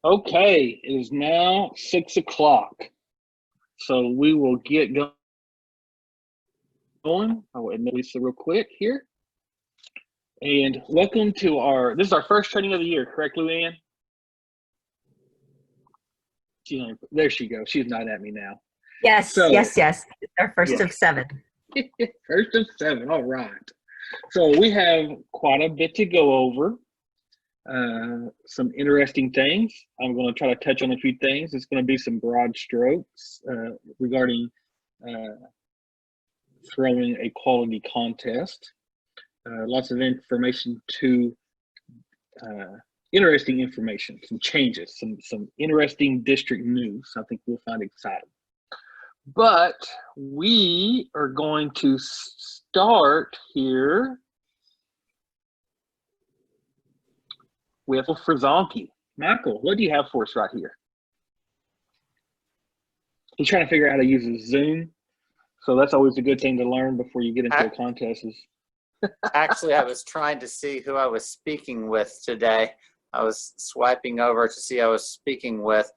Okay, it is now 6 o'clock. So we will get going. I'll admit Lisa real quick here. And welcome to this is our first training of the year, correct, Luann? There she goes. She's not at me now. Yes, So, yes. It's our first of 7. First of 7, all right. So we have quite a bit to go over. Some interesting things. I'm going to try to touch on a few things. It's going to be some broad strokes regarding throwing a quality contest. Lots of information interesting information, some changes, some interesting district news. I think we'll find exciting. But we are going to start here with Frizonke. Michael, what do you have for us right here? He's trying to figure out how to use his Zoom. So that's always a good thing to learn before you get into a contest. Actually, I was trying to see who I was speaking with today. I was swiping over to see who I was speaking with,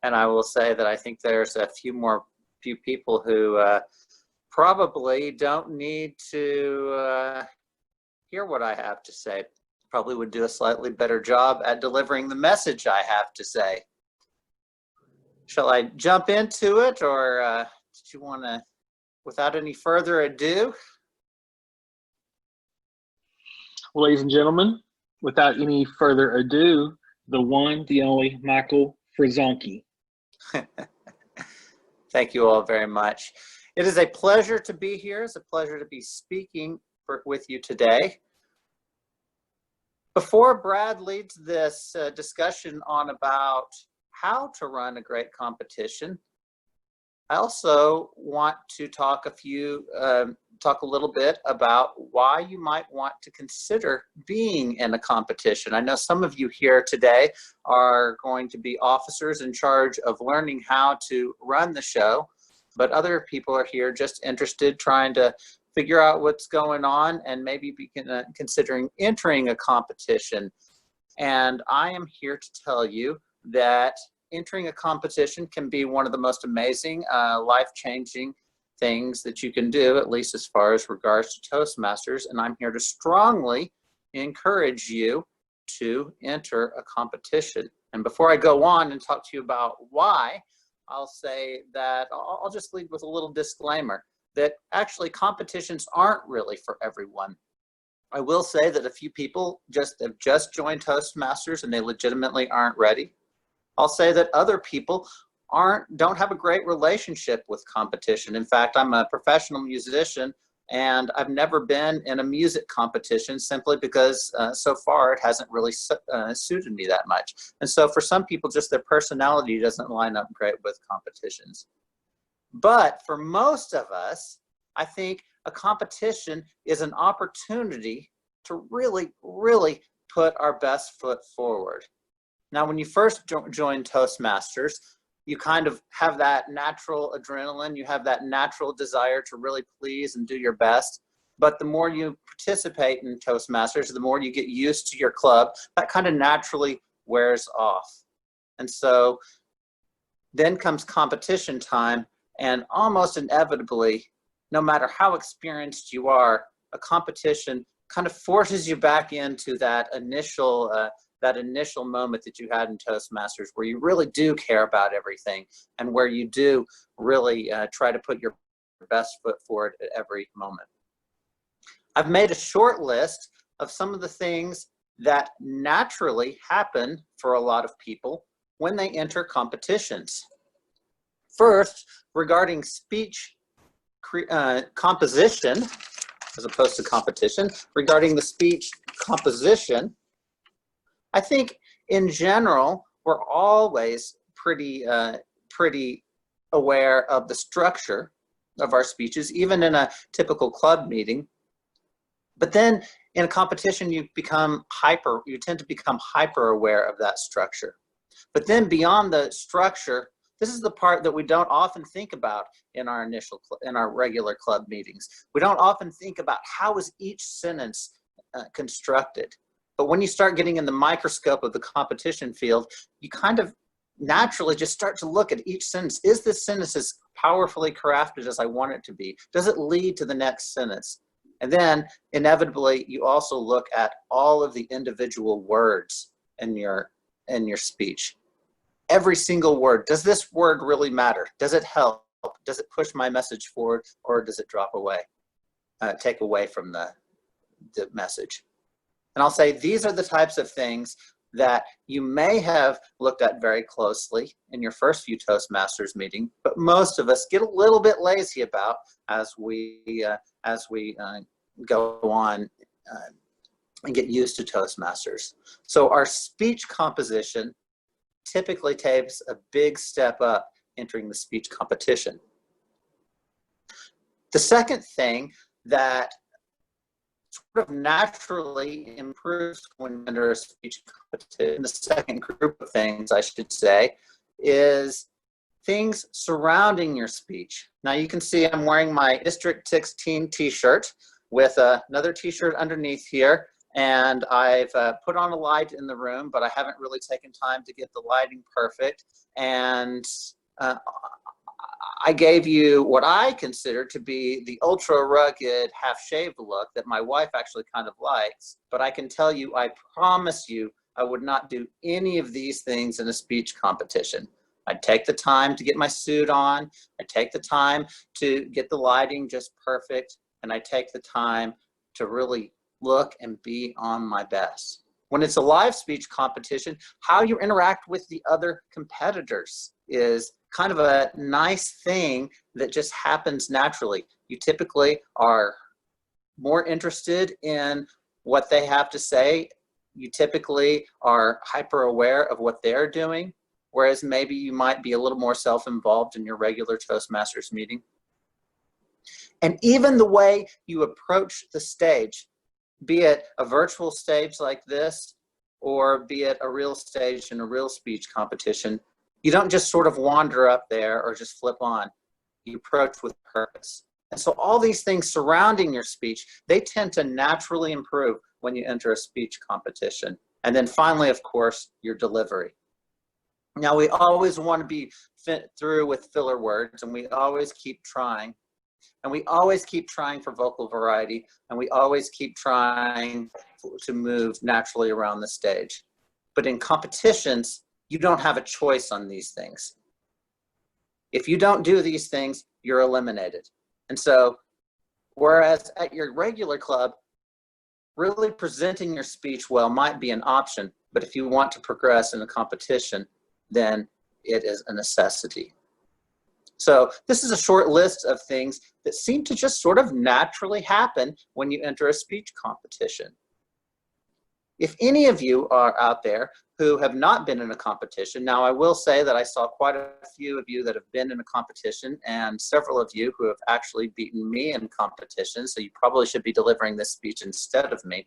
and I will say that I think there's a few people who probably don't need to hear what I have to say. Probably would do a slightly better job at delivering the message I have to say. Shall I jump into it, or did you want to, without any further ado? Well, ladies and gentlemen, without any further ado, the one, the only Michael Frizonke. Thank you all very much. It is a pleasure to be here. It's a pleasure to be speaking with you today. Before Brad leads this discussion on about how to run a great competition, I also want to talk a little bit about why you might want to consider being in a competition. I know some of you here today are going to be officers in charge of learning how to run the show, but other people are here just interested, trying to figure out what's going on and maybe be considering entering a competition. And I am here to tell you that entering a competition can be one of the most amazing, life-changing things that you can do, at least as far as regards to Toastmasters. And I'm here to strongly encourage you to enter a competition. And before I go on and talk to you about why, I'll say that I'll just lead with a little disclaimer that actually competitions aren't really for everyone. I will say that a few people have just joined Toastmasters and they legitimately aren't ready. I'll say that other people don't have a great relationship with competition. In fact, I'm a professional musician and I've never been in a music competition simply because so far it hasn't really suited me that much. And so for some people, just their personality doesn't line up great with competitions. But for most of us, I think a competition is an opportunity to really, really put our best foot forward. Now, when you first join Toastmasters, you kind of have that natural adrenaline, you have that natural desire to really please and do your best. But the more you participate in Toastmasters, the more you get used to your club, that kind of naturally wears off. And so then comes competition time, and almost inevitably, no matter how experienced you are, a competition kind of forces you back into that initial moment that you had in Toastmasters, where you really do care about everything and where you do really try to put your best foot forward at every moment. I've made a short list of some of the things that naturally happen for a lot of people when they enter competitions. First, regarding speech composition, as opposed to competition, regarding the speech composition, I think in general, we're always pretty aware of the structure of our speeches, even in a typical club meeting. But then in a competition, you tend to become hyper aware of that structure. But then beyond the structure, this is the part that we don't often think about in our regular club meetings. We don't often think about how is each sentence constructed. But when you start getting in the microscope of the competition field, you kind of naturally just start to look at each sentence. Is this sentence as powerfully crafted as I want it to be? Does it lead to the next sentence? And then inevitably, you also look at all of the individual words in your speech. Every single word. Does this word really matter? Does it help? Does it push my message forward, or does it drop away, take away from the message? And I'll say these are the types of things that you may have looked at very closely in your first few Toastmasters meeting, but most of us get a little bit lazy about as we go on and get used to Toastmasters. So our speech composition typically takes a big step up entering the speech competition. The second thing that sort of naturally improves when you enter a speech competition, the second group of things I should say, is things surrounding your speech. Now you can see I'm wearing my District 16 t-shirt with another t-shirt underneath here, and I've put on a light in the room, but I haven't really taken time to get the lighting perfect. And I gave you what I consider to be the ultra rugged half shaved look that my wife actually kind of likes. But I can tell you, I promise you, I would not do any of these things in a speech competition. I'd take the time to get my suit on. I'd take the time to get the lighting just perfect. And I take the time to really look and be on my best. When it's a live speech competition, how you interact with the other competitors is kind of a nice thing that just happens naturally. You typically are more interested in what they have to say. You typically are hyper aware of what they're doing, whereas maybe you might be a little more self-involved in your regular Toastmasters meeting. And even the way you approach the stage, be it a virtual stage like this, or be it a real stage in a real speech competition, you don't just sort of wander up there or just flip on. You approach with purpose. And so all these things surrounding your speech, they tend to naturally improve when you enter a speech competition. And then finally, of course, your delivery. Now, we always want to be fit through with filler words, and we always keep trying. And we always keep trying for vocal variety, and we always keep trying to move naturally around the stage. But in competitions, you don't have a choice on these things. If you don't do these things, you're eliminated. And so, whereas at your regular club, really presenting your speech well might be an option, but if you want to progress in a competition, then it is a necessity. So this is a short list of things that seem to just sort of naturally happen when you enter a speech competition. If any of you are out there who have not been in a competition, now I will say that I saw quite a few of you that have been in a competition and several of you who have actually beaten me in competition, so you probably should be delivering this speech instead of me.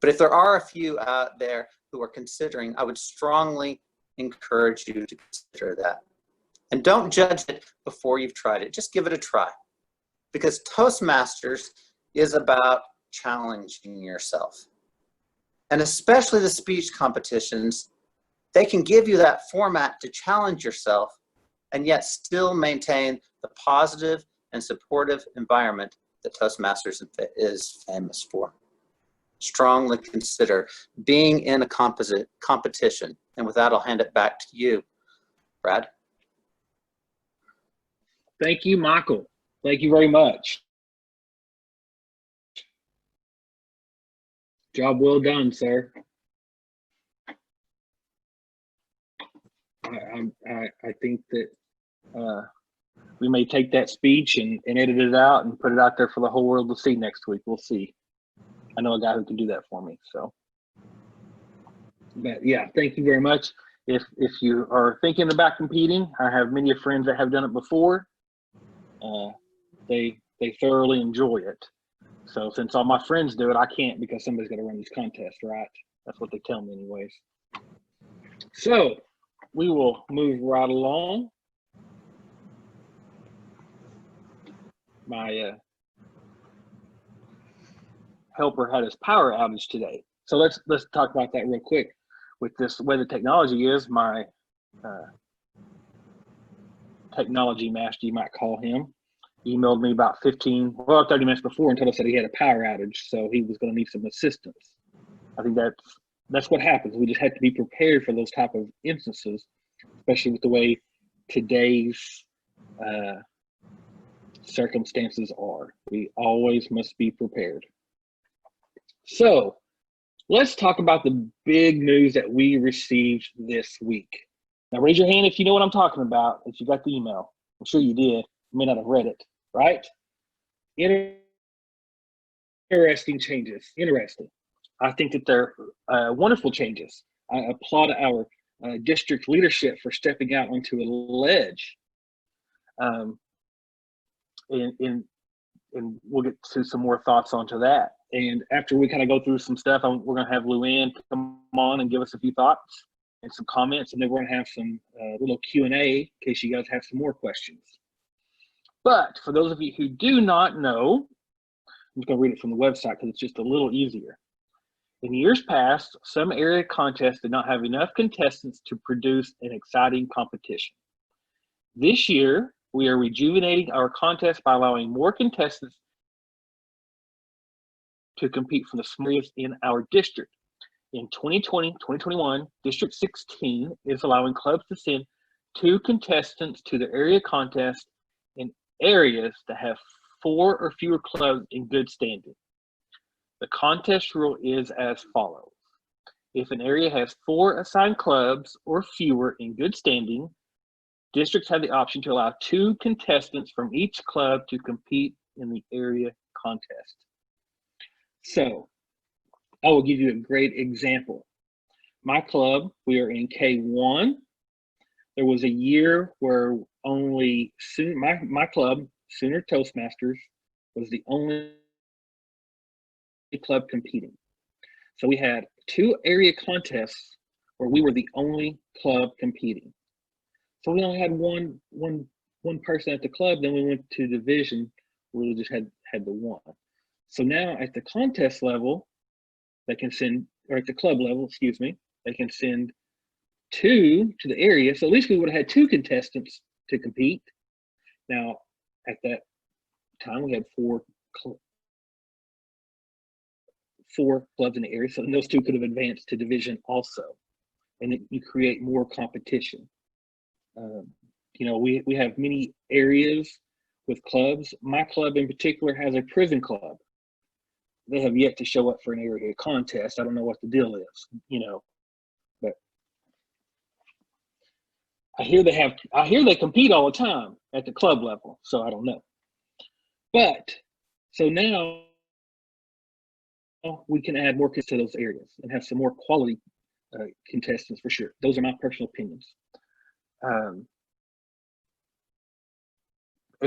But if there are a few out there who are considering, I would strongly encourage you to consider that. And don't judge it before you've tried it. Just give it a try. Because Toastmasters is about challenging yourself. And especially the speech competitions, they can give you that format to challenge yourself and yet still maintain the positive and supportive environment that Toastmasters is famous for. Strongly consider being in a competition. And with that, I'll hand it back to you, Brad. Thank you, Michael. Thank you very much. Job well done, sir. I think that we may take that speech and edit it out and put it out there for the whole world to see next week. We'll see. I know a guy who can do that for me. So, but yeah, thank you very much. If you are thinking about competing, I have many friends that have done it before. They thoroughly enjoy it. So since all my friends do it, I can't because somebody's got to run these contests, right? That's what they tell me anyways. So we will move right along. My helper had his power outage today. So let's talk about that real quick. With this way the technology is, my technology master, you might call him, emailed me about 30 minutes before and told us that he had a power outage, so he was going to need some assistance. I think that's what happens. We just have to be prepared for those type of instances, especially with the way today's circumstances are. We always must be prepared. So let's talk about the big news that we received this week. Now raise your hand if you know what I'm talking about, if you got the email. I'm sure you did. You may not have read it, right? Interesting changes. Interesting. I think that they're wonderful changes. I applaud our district leadership for stepping out onto a ledge. And we'll get to some more thoughts onto that. And after we kind of go through some stuff, we're going to have Luann come on and give us a few thoughts and some comments, and then we're going to have some little Q&A in case you guys have some more questions. But for those of you who do not know, I'm just going to read it from the website because it's just a little easier. In years past, some area contests did not have enough contestants to produce an exciting competition. This year, we are rejuvenating our contest by allowing more contestants to compete for the areas in our district. In 2020-2021, District 16 is allowing clubs to send 2 contestants to the area contest in areas that have 4 or fewer clubs in good standing. The contest rule is as follows. If an area has 4 assigned clubs or fewer in good standing, districts have the option to allow 2 contestants from each club to compete in the area contest. So I will give you a great example. My club, we are in K1. There was a year where only my club, Sooner Toastmasters, was the only club competing. So we had 2 area contests where we were the only club competing. So we only had one person at the club. Then we went to division where we just had the 1. So now at the contest level, they can send, or at the club level, excuse me, they can send 2 to the area. So at least we would have had 2 contestants to compete. Now at that time we had 4 clubs in the area. So those 2 could have advanced to division also. And you create more competition. You know, we have many areas with clubs. My club in particular has a prison club. They have yet to show up for an area contest. I don't know what the deal is, you know, but I hear they compete all the time at the club level. So I don't know. But so now we can add more kids to those areas and have some more quality contestants for sure. Those are my personal opinions. And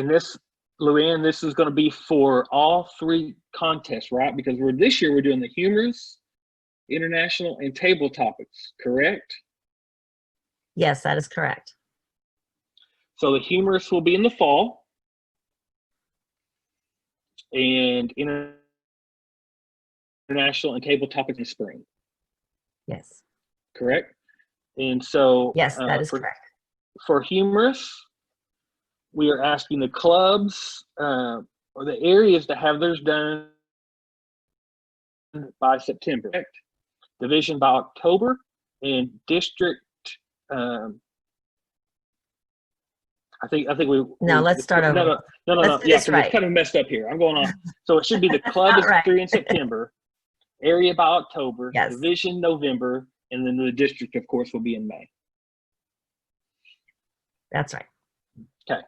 this, Luann, this is going to be for all 3 contests, right? Because this year we're doing the humorous, international, and table topics, correct? Yes, that is correct. So the humorous will be in the fall, and international and table topics in spring. Yes. Correct? And so yes, that is correct. For humorous, we are asking the clubs or the areas to have theirs done by September. Correct? Division by October, and district. I think we. No, let's start over. No. Yeah, because it's kind of messed up here. I'm going on. So it should be the club is right. 3 in September, area by October, yes. Division November, and then the district, of course, will be in May. That's right. Okay.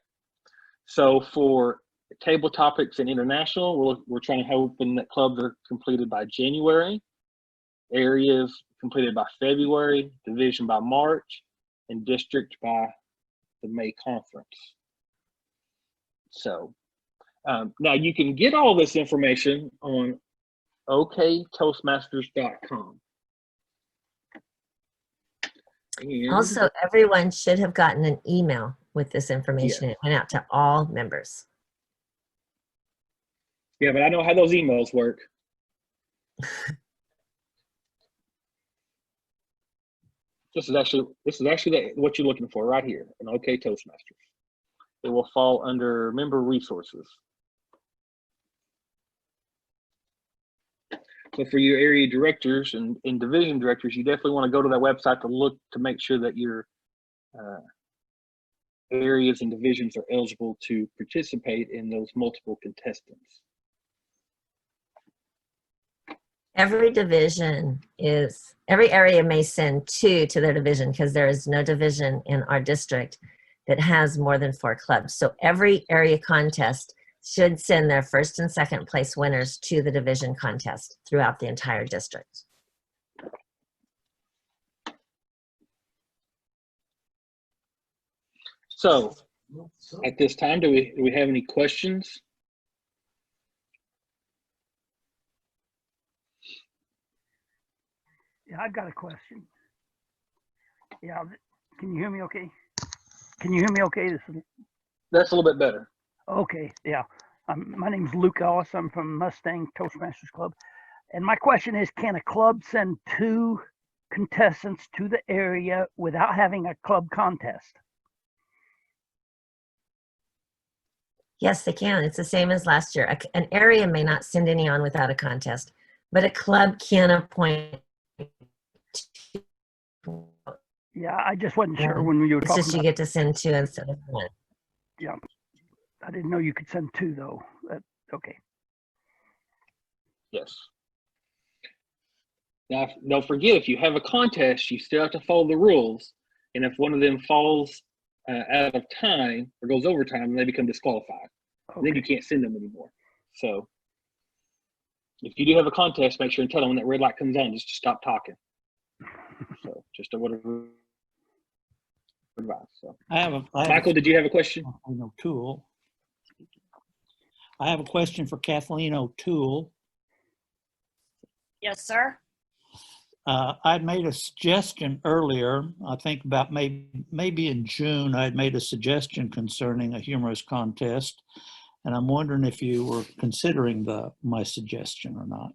So for table topics and international, we're trying to hoping that clubs are completed by January, areas completed by February, division by March, and district by the May conference. So now you can get all this information on oktoastmasters.com. And also, everyone should have gotten an email with this information. It went out to all members. Yeah, but I know how those emails work. This is actually what you're looking for right here, an OK Toastmasters. It will fall under member resources. So for your area directors and division directors, you definitely want to go to that website to look to make sure that your areas and divisions are eligible to participate in those multiple contestants. Every area may send 2 to their division because there is no division in our district that has more than 4 clubs. So every area contest should send their first and second place winners to the division contest throughout the entire district. So at this time, do we have any questions? Yeah, I've got a question. Yeah, can you hear me okay? Can you hear me okay? That's a little bit better. Okay, yeah. My name's Luke Ellis. I'm from Mustang Toastmasters Club. And my question is, can a club send 2 contestants to the area without having a club contest? Yes, they can. It's the same as last year. An area may not send any on without a contest, but a club can appoint. Yeah, I just wasn't sure when you were It's talking just you about. get to send 2 instead of 1. Yeah, I didn't know you could send 2 though. Okay. Yes. Now, don't forget, if you have a contest, you still have to follow the rules. And if one of them falls out of time or goes overtime, then they become disqualified. Okay. Then you can't send them anymore. So if you do have a contest, make sure and tell them when that red light comes on, just to stop talking. So just a word of advice. So Michael, did you have a question? O'Toole. I have a question for Kathleen O'Toole. Yes, sir. I'd made a suggestion earlier, I think about maybe in June, I'd made a suggestion concerning a humorous contest. And I'm wondering if you were considering my suggestion or not.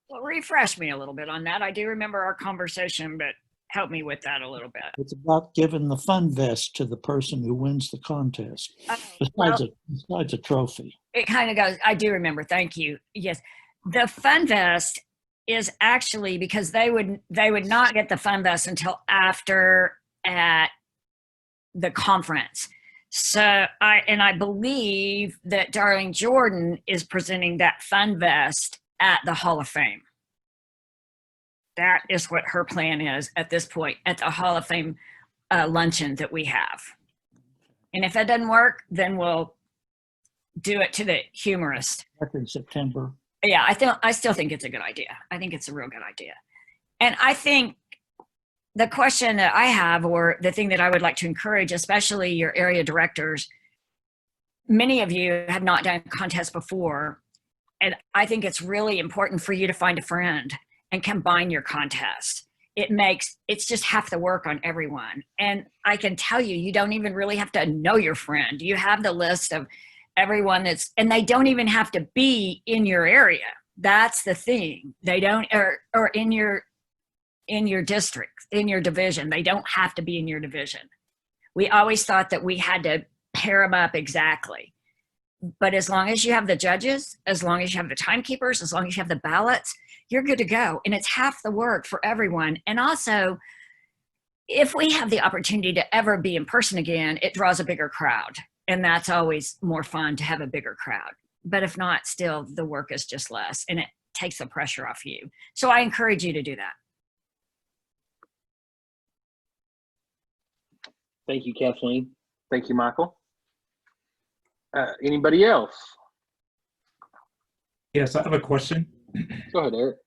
Well, refresh me a little bit on that. I do remember our conversation, but help me with that a little bit. It's about giving the fun vest to the person who wins the contest, besides a trophy. It kind of goes, I do remember, thank you. Yes, the fun vest is actually because they would not get the fun vest until after at the conference. So I believe that Darlene Jordan is presenting that fun vest at the Hall of Fame. That is what her plan is at this point at the Hall of Fame luncheon that we have. And if that doesn't work, then we'll do it to the humorist. Back in September. Yeah, I still think it's a good idea. I think it's a real good idea. And I think the question that I have, or the thing that I would like to encourage, especially your area directors, many of you have not done contests before. And I think it's really important for you to find a friend and combine your contest. It's just half the work on everyone. And I can tell you, you don't even really have to know your friend. You have the list of everyone and they don't even have to be in your area. That's the thing. They don't, or in your district, in your division. They don't have to be in your division. We always thought that we had to pair them up exactly. But as long as you have the judges, as long as you have the timekeepers, as long as you have the ballots, you're good to go. And it's half the work for everyone. And also, if we have the opportunity to ever be in person again, it draws a bigger crowd. And that's always more fun to have a bigger crowd. But if not, still, the work is just less and it takes the pressure off you. So I encourage you to do that. Thank you, Kathleen. Thank you, Michael. Anybody else? Yes, I have a question. Go ahead, Eric.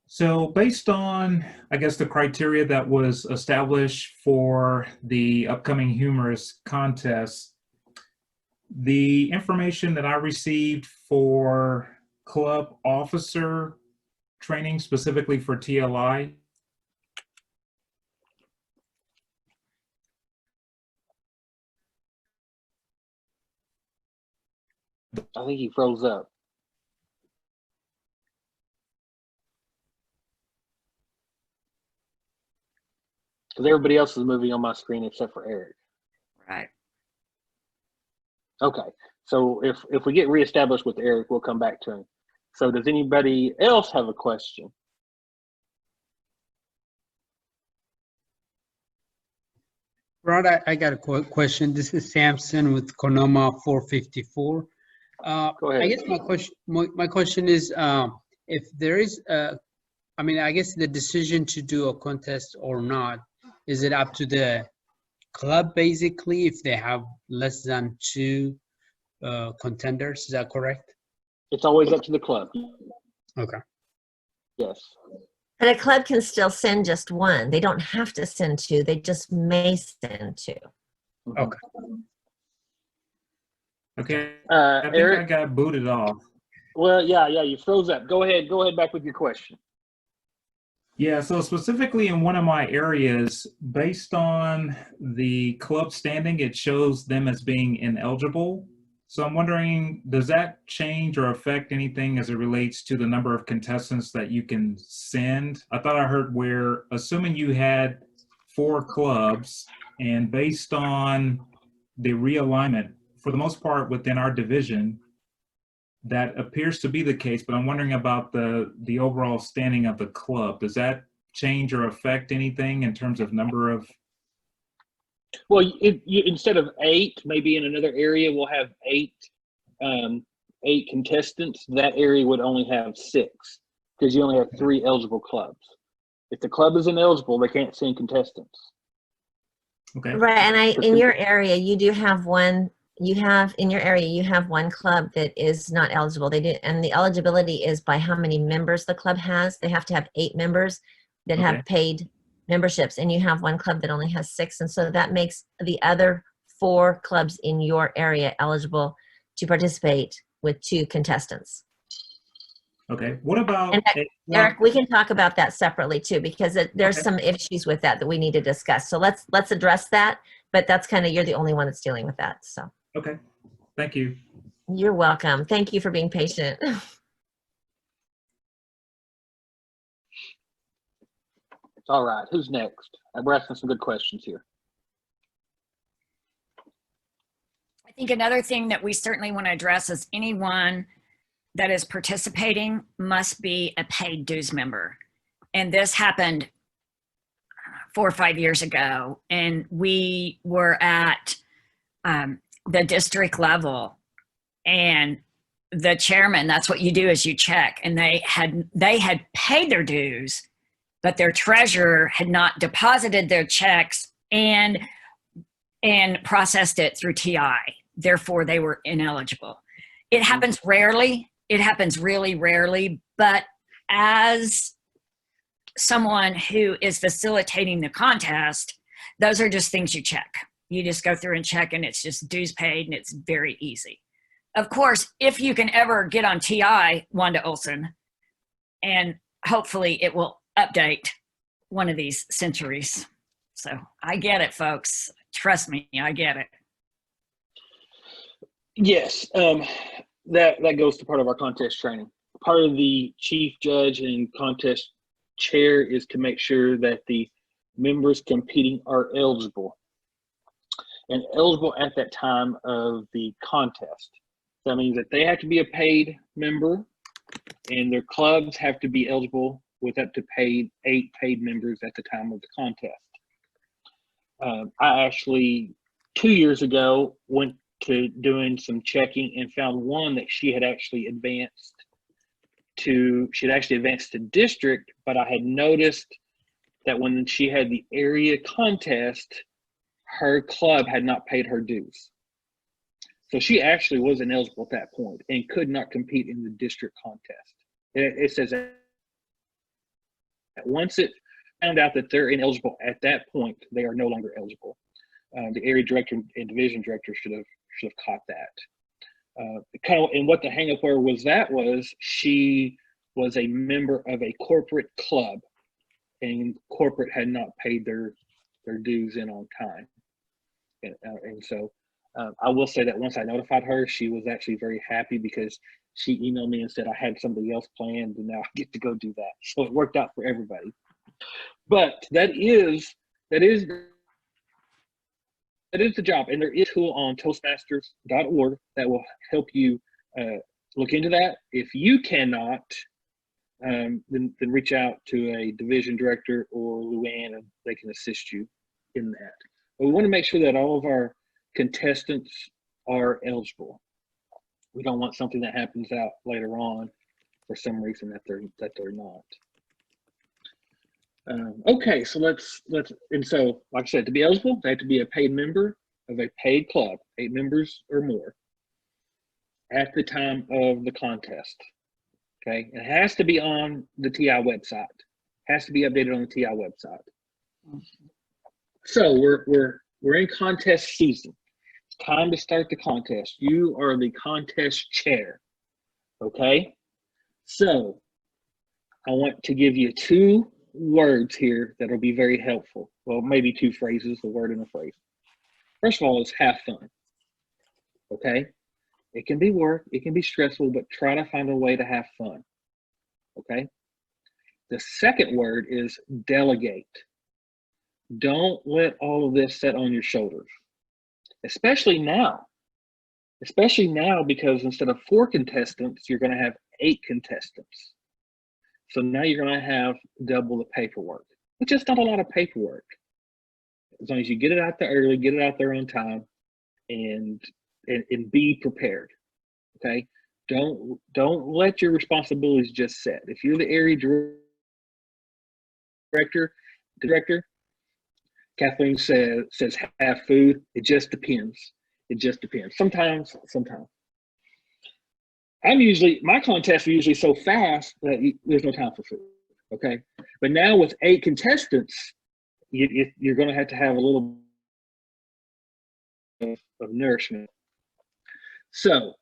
So based on, I guess, the criteria that was established for the upcoming humorous contest, the information that I received for club officer training, specifically for TLI, I think he froze up. Because everybody else is moving on my screen except for Eric. Right. Okay, so if we get reestablished with Eric, we'll come back to him. So does anybody else have a question? Rod, I got a question. This is Samson with Konoma 454. Go ahead. I guess my question is, if there is I guess the decision to do a contest or not, is it up to the club basically if they have less than 2 contenders? Is that correct? It's always up to the club. Okay. Yes. But a club can still send just 1. They don't have to send 2. They just may send 2. Okay. Okay. I think Eric? I got booted off. Well, yeah, you froze up. Go ahead back with your question. Yeah, so specifically in one of my areas, based on the club standing, it shows them as being ineligible. So I'm wondering, does that change or affect anything as it relates to the number of contestants that you can send? I thought I heard where, assuming you had 4 clubs, and based on the realignment, for the most part within our division, that appears to be the case, but I'm wondering about the overall standing of the club. Does that change or affect anything in terms of number of? Well, instead of 8, maybe in another area we'll have 8 contestants. That area would only have 6 because you only have 3 eligible clubs. If the club is ineligible, they can't send contestants. Okay. Right, and in your area, you do have one. You have in your area, you have 1 club that is not eligible. They do, and the eligibility is by how many members the club has. They have to have 8 members that have paid memberships, and you have 1 club that only has 6, and so that makes the other 4 clubs in your area eligible to participate with 2 contestants. Okay. What about Eric? We can talk about that separately too, because there's Okay. some issues with that we need to discuss. So let's address that. But that's kind of, you're the only one that's dealing with that. So. Okay. Thank you. You're welcome. Thank you for being patient. All right, who's next? We're asking some good questions here. I think another thing that we certainly want to address is anyone that is participating must be a paid dues member. And this happened 4 or 5 years ago, and we were at the district level, and the chairman, that's what you do, is you check, and they had paid their dues, but their treasurer had not deposited their checks and processed it through TI. Therefore, they were ineligible. It happens rarely. It happens really rarely, but as someone who is facilitating the contest, those are just things you check. You just go through and check, and it's just dues paid, and it's very easy. Of course, if you can ever get on TI, Wanda Olson, and hopefully it will update one of these centuries. So I get it, folks. Trust me, I get it. Yes, that goes to part of our contest training. Part of the chief judge and contest chair is to make sure that the members competing are eligible, and eligible at that time of the contest. That means that they have to be a paid member, and their clubs have to be eligible with up to 8 paid members at the time of the contest. I actually 2 years ago went to doing some checking and found one that she had actually advanced to district, but I had noticed that when she had the area contest, her club had not paid her dues. So she actually was ineligible at that point and could not compete in the district contest. It says that once it found out that they're ineligible at that point, they are no longer eligible. The area director and division director should have caught that. And what the hang-up was she was a member of a corporate club, and corporate had not paid their dues in on time. And so I will say that once I notified her, she was actually very happy because she emailed me and said I had somebody else planned and now I get to go do that. So it worked out for everybody. But that is the job, and there is a tool on Toastmasters.org that will help you look into that. If you cannot, then reach out to a division director or Luann, and they can assist you in that. But we want to make sure that all of our contestants are eligible. We don't want something that happens out later on for some reason that they're not. Okay, so and so like I said, to be eligible, they have to be a paid member of a paid club, 8 members or more, at the time of the contest. Okay, it has to be on the TI website. Has to be updated on the TI website. So we're in contest season. It's time to start the contest. You are the contest chair. Okay, so I want to give you 2 words here that'll be very helpful. Well, maybe 2 phrases, a word and a phrase. First of all, is have fun. Okay, it can be work, it can be stressful, but try to find a way to have fun. Okay, the second word is delegate. Don't let all of this sit on your shoulders, especially now because instead of 4 contestants, you're going to have 8 contestants. So now you're going to have double the paperwork, which is not a lot of paperwork. As long as you get it out there early, get it out there on time, and be prepared. Okay, don't let your responsibilities just set. If you're the area director, Kathleen says have food. It just depends. It just depends. Sometimes. My contests are usually so fast that there's no time for food. Okay, but now with 8 contestants, you're going to have a little of nourishment. So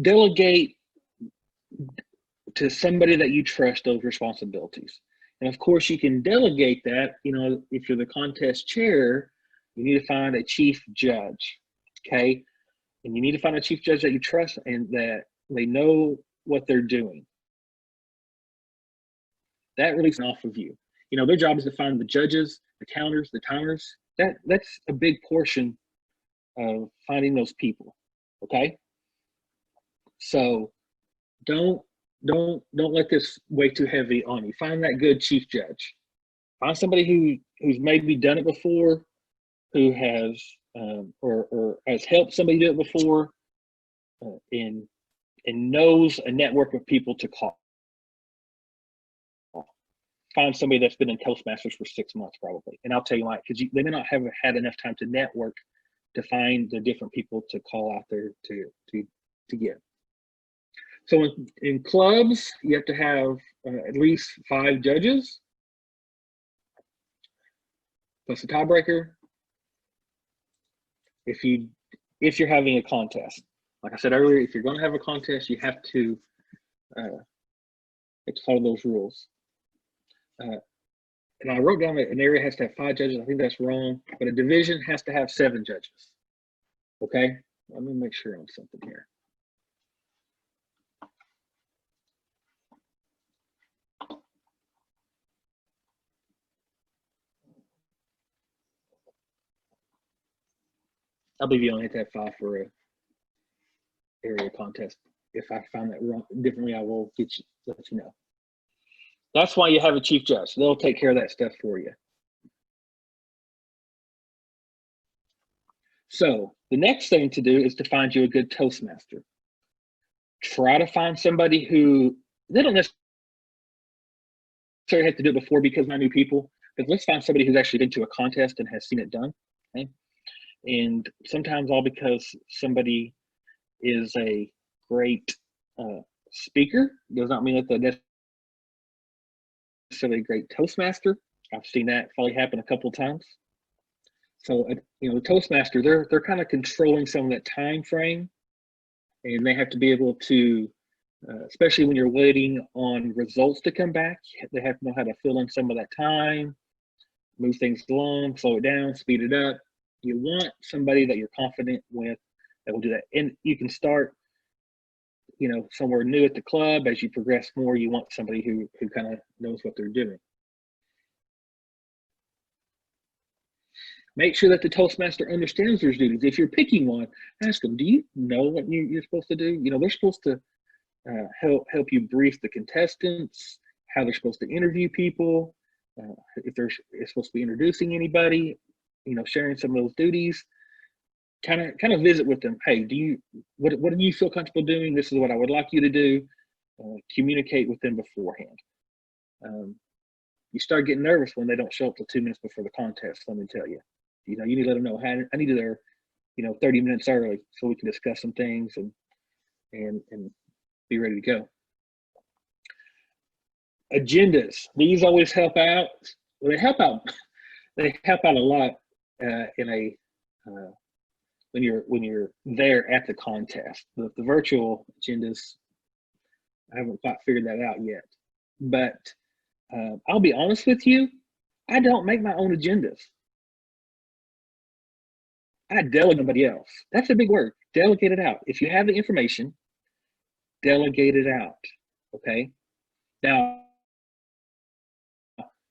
delegate to somebody that you trust those responsibilities. And of course, you can delegate that. If you're the contest chair, you need to find a chief judge. Okay, and you need to find a chief judge that you trust and that they know what they're doing. That releases off of you. Their job is to find the judges, the counters, the timers. That's a big portion of finding those people. Okay, so don't let this weigh too heavy on you. Find that good chief judge. Find somebody who's maybe done it before, who has or has helped somebody do it before, and knows a network of people to call. Find somebody that's been in Toastmasters for 6 months probably, and I'll tell you why, because they may not have had enough time to network to find the different people to call out there to get. So in clubs, you have to have at least 5 judges plus a tiebreaker. If you're having a contest, like I said earlier, if you're going to have a contest, you have to follow those rules. And I wrote down that an area has to have 5 judges. I think that's wrong, but a division has to have 7 judges. Okay, let me make sure on something here. I believe you only have to have 5 for a area contest. If I find that wrong differently, I will let you know. That's why you have a chief judge. They'll take care of that stuff for you. So the next thing to do is to find you a good Toastmaster. Try to find somebody who, they don't necessarily have to do it before because they're new people, but let's find somebody who's actually been to a contest and has seen it done. Okay? And sometimes all because somebody is a great speaker does not mean that they're necessarily a great Toastmaster. I've seen that probably happen a couple of times. So the Toastmaster, they're kind of controlling some of that time frame, and they have to be able to, especially when you're waiting on results to come back, they have to know how to fill in some of that time, move things along, slow it down, speed it up. You want somebody that you're confident with that will do that. And you can start, somewhere new at the club. As you progress more, you want somebody who kind of knows what they're doing. Make sure that the Toastmaster understands their duties. If you're picking one, ask them, do you know what you're supposed to do? You know, they're supposed to help you brief the contestants, how they're supposed to interview people, if they're supposed to be introducing anybody, you know, sharing some of those duties. Kind of visit with them. Hey, what do you feel comfortable doing? This is what I would like you to do. Communicate with them beforehand. You start getting nervous when they don't show up till 2 minutes before the contest. Let me tell you, you know, you need to let them know, hey, I need you there, you know, 30 minutes early so we can discuss some things and be ready to go. Agendas. These always help out. Well, they help out a lot when you're there at the contest. The virtual agendas, I haven't quite figured that out yet. But I'll be honest with you, I don't make my own agendas. I delegate somebody else. That's a big word. Delegate it out. If you have the information, delegate it out. Okay. Now,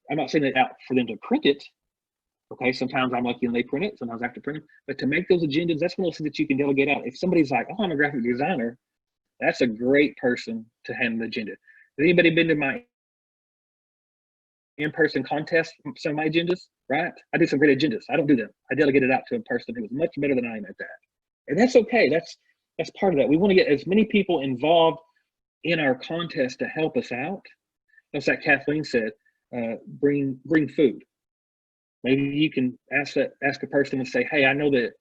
I'm not saying it out for them to print it. Okay. Sometimes I'm lucky and they print it. Sometimes I have to print it. But to make those agendas, that's one of those things that you can delegate out. If somebody's like, oh, I'm a graphic designer, that's a great person to handle the agenda. Has anybody been to my in-person contest, some of my agendas, right? I do some great agendas. I don't do them. I delegate it out to a person who is much better than I am at that. And that's okay. That's part of that. We want to get as many people involved in our contest to help us out. That's like Kathleen said, bring food. Maybe you can ask a person and say, hey, I know that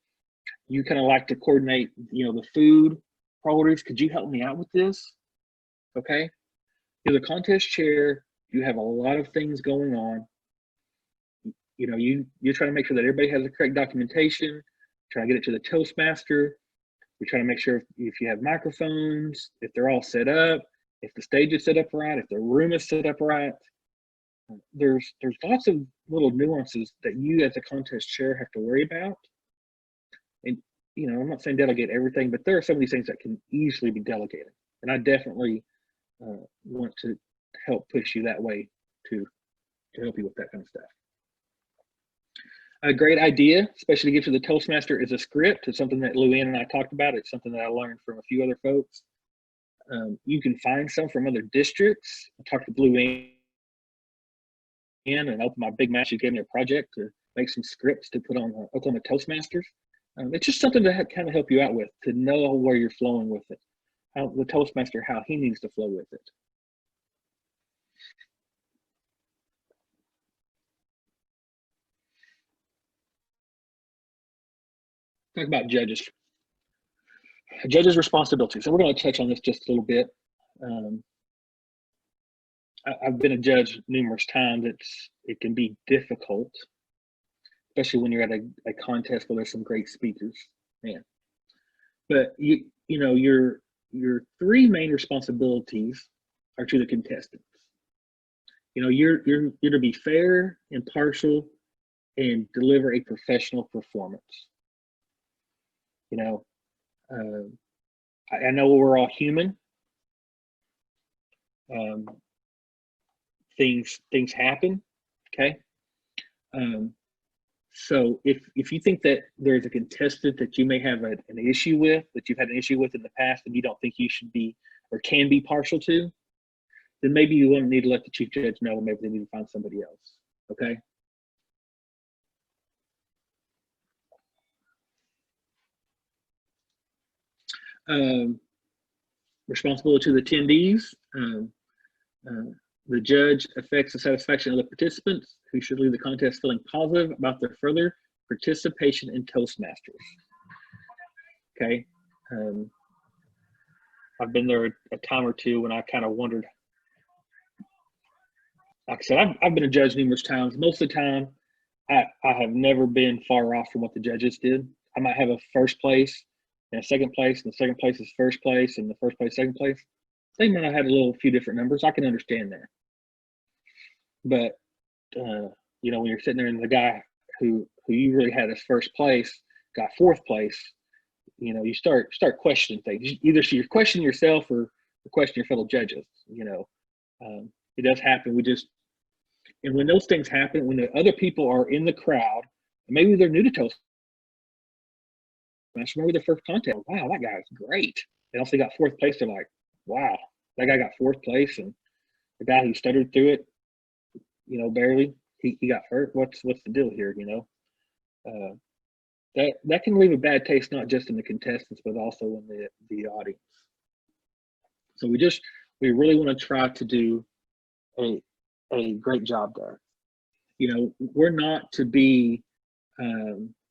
you kind of like to coordinate, you know, the food priorities. Could you help me out with this? Okay. You're the contest chair. You have a lot of things going on. You know, you're trying to make sure that everybody has the correct documentation, trying to get it to the Toastmaster. You're trying to make sure if you have microphones, if they're all set up, if the stage is set up right, if the room is set up right. There's lots of little nuances that you as a contest chair have to worry about. And, you know, I'm not saying delegate everything, but there are some of these things that can easily be delegated. And I definitely want to help push you that way to help you with that kind of stuff. A great idea, especially to give to the Toastmaster, is a script. It's something that Luann and I talked about. It's something that I learned from a few other folks. You can find some from other districts. I talked to Luann and open my big match. She gave me a project to make some scripts to put on Oklahoma Toastmasters. It's just something to kind of help you out with, to know where you're flowing with it, how the Toastmaster, how he needs to flow with it. Talk about judges. Judges' responsibilities. And we're going to touch on this just a little bit. I've been a judge numerous times. It can be difficult, especially when you're at a contest where there's some great speakers. Man. But you know, your three main responsibilities are to the contestants. You know, you're to be fair, impartial, and deliver a professional performance. You know, I know we're all human. Things happen. Okay. So if you think that there's a contestant that you may have an issue with, that you've had an issue with in the past, and you don't think you should be or can be partial to, then maybe you won't need to let the chief judge know. Maybe they need to find somebody else. Okay. Responsibility to the attendees. The judge affects the satisfaction of the participants, who should leave the contest feeling positive about their further participation in Toastmasters. Okay. I've been there a time or two when I kind of wondered. Like I said, I've been a judge numerous times. Most of the time, I have never been far off from what the judges did. I might have a first place and a second place, and the second place is first place, and the first place, second place. They might have had a few different numbers. I can understand that. But, you know, when you're sitting there and the guy who you really had as first place got fourth place, you know, you start questioning things. Either you're questioning yourself or question your fellow judges. You know, it does happen. And when those things happen, when the other people are in the crowd maybe they're new to Toastmasters. Maybe their first contest. Wow, that guy's great. And also got fourth place. They're like, wow, that guy got fourth place, and the guy who stuttered through it, you know, barely, he got hurt. What's the deal here? You know, that can leave a bad taste not just in the contestants but also in the audience. So we really want to try to do a great job there. You know, we're not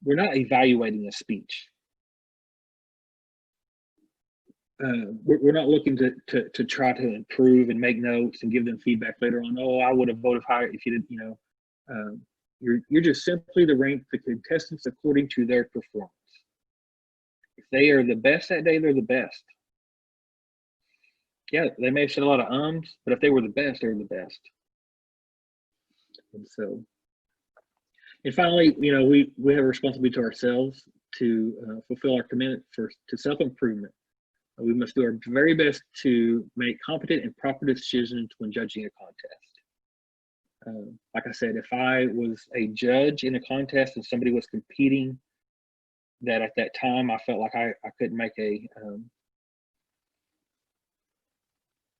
evaluating a speech. We're not looking to try to improve and make notes and give them feedback later on. Oh, I would have voted higher if you didn't. You know, you're just simply to rank the contestants according to their performance. If they are the best that day, they're the best. Yeah, they may have said a lot of ums, but if they were the best, they're the best. And so, and finally, you know, we have a responsibility to ourselves to fulfill our commitment to self-improvement. We must do our very best to make competent and proper decisions when judging a contest. Like I said, if I was a judge in a contest and somebody was competing that at that time I felt like I couldn't make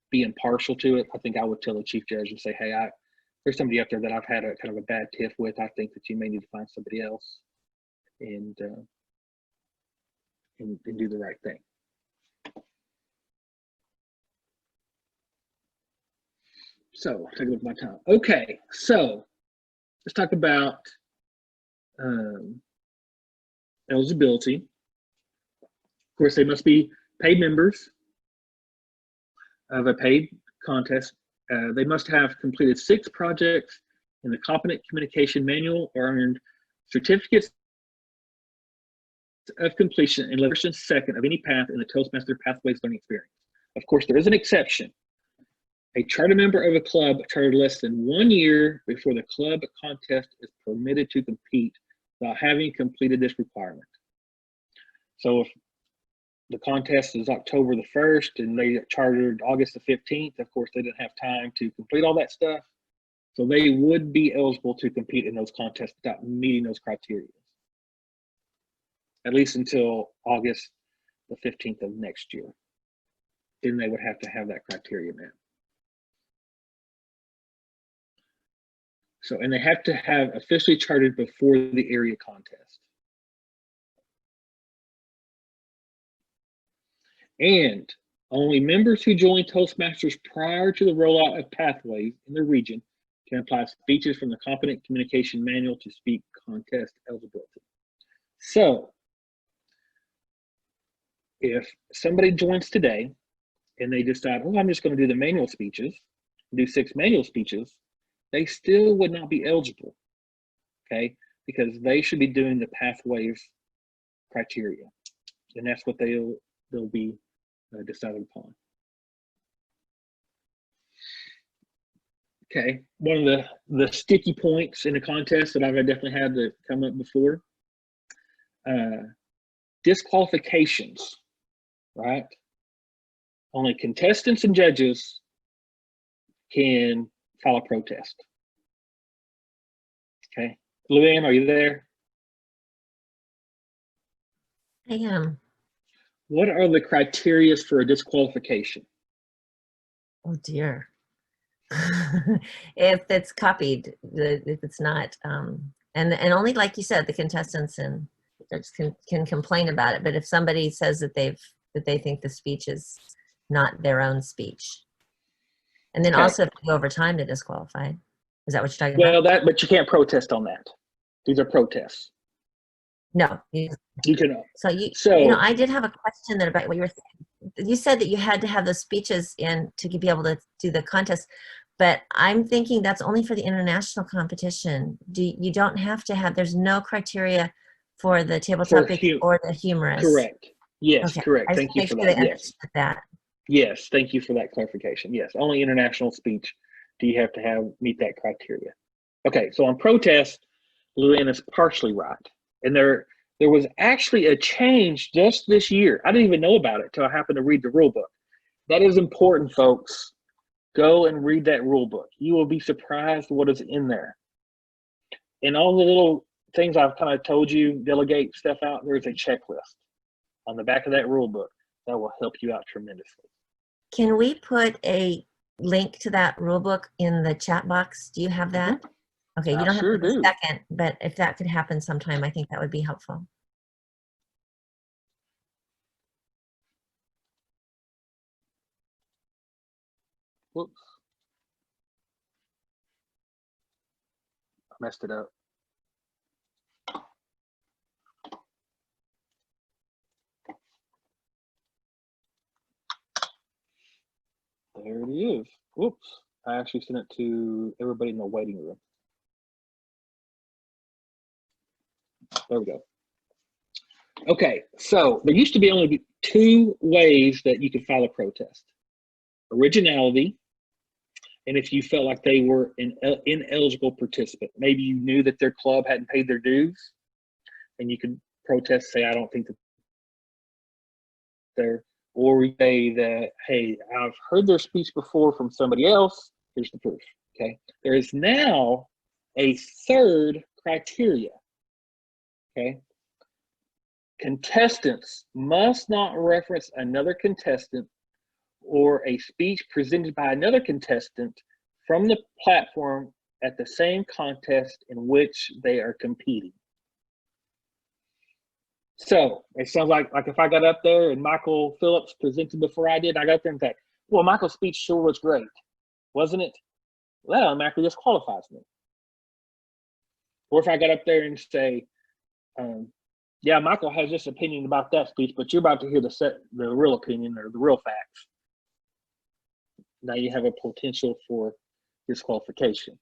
be impartial to it, I think I would tell the chief judge and say, hey, there's somebody up there that I've had a kind of a bad tiff with. I think that you may need to find somebody else and do the right thing. So take a look at my time. Okay, so let's talk about eligibility. Of course, they must be paid members of a paid contest. They must have completed 6 projects in the Competent Communication Manual or earned certificates of completion in version 2nd of any path in the Toastmaster Pathways Learning Experience. Of course, there is an exception. A charter member of a club chartered less than 1 year before the club contest is permitted to compete without having completed this requirement. So if the contest is October the 1st and they chartered August the 15th, of course, they didn't have time to complete all that stuff. So they would be eligible to compete in those contests without meeting those criteria, at least until August the 15th of next year. Then they would have to have that criteria met. So, and they have to have officially chartered before the area contest. And only members who join Toastmasters prior to the rollout of Pathways in the region can apply speeches from the Competent Communication Manual to speak contest eligibility. So, if somebody joins today and they decide, oh, I'm just going to do the manual speeches, do 6 manual speeches, they still would not be eligible, okay? Because they should be doing the Pathways criteria, and that's what they'll be decided upon. Okay, one of the sticky points in the contest that I've definitely had to come up before, disqualifications, right? Only contestants and judges can file a protest. Okay, Luann, are you there? I am. What are the criteria for a disqualification? Oh dear. If it's copied, if it's not, and only like you said, the contestants and judges can complain about it. But if somebody says that they think the speech is not their own speech, and then also if you go over time to disqualify, is that what you're talking about? Well, but you can't protest on that. These are protests. No, you can. So you know, I did have a question there about what you were saying. You said that you had to have those speeches in to be able to do the contest, but I'm thinking that's only for the international competition. You don't have to have. There's no criteria for the tabletop or the humorous. Correct. Yes, okay. correct. Thank you for that. Yes. That. Yes, thank you for that clarification. Yes, only international speech do you have to meet that criteria. Okay, so on protest, Luann is partially right. And there was actually a change just this year. I didn't even know about it till I happened to read the rule book. That is important, folks. Go and read that rule book. You will be surprised what is in there. And all the little things I've kind of told you, delegate stuff out, there's a checklist on the back of that rule book that will help you out tremendously. Can we put a link to that rule book in the chat box? Do you have that? Okay, you I don't sure have to do. second, but if that could happen sometime, I think that would be helpful. Whoops. I messed it up. There it is. Whoops. I actually sent it to everybody in the waiting room. There we go. Okay, so there used to be only 2 ways that you could file a protest. Originality, and if you felt like they were an ineligible participant. Maybe you knew that their club hadn't paid their dues, and you could protest, say, I don't think that they're, or we say that, hey, I've heard their speech before from somebody else, here's the proof, okay? There is now a 3rd criteria, okay? Contestants must not reference another contestant or a speech presented by another contestant from the platform at the same contest in which they are competing. So it sounds like if I got up there and Michael Phillips presented before I did, I got up there and said, well, Michael's speech sure was great, wasn't it? Well, that automatically disqualifies me. Or if I got up there and say, yeah, Michael has this opinion about that speech, but you're about to hear the real opinion or the real facts. Now you have a potential for disqualification.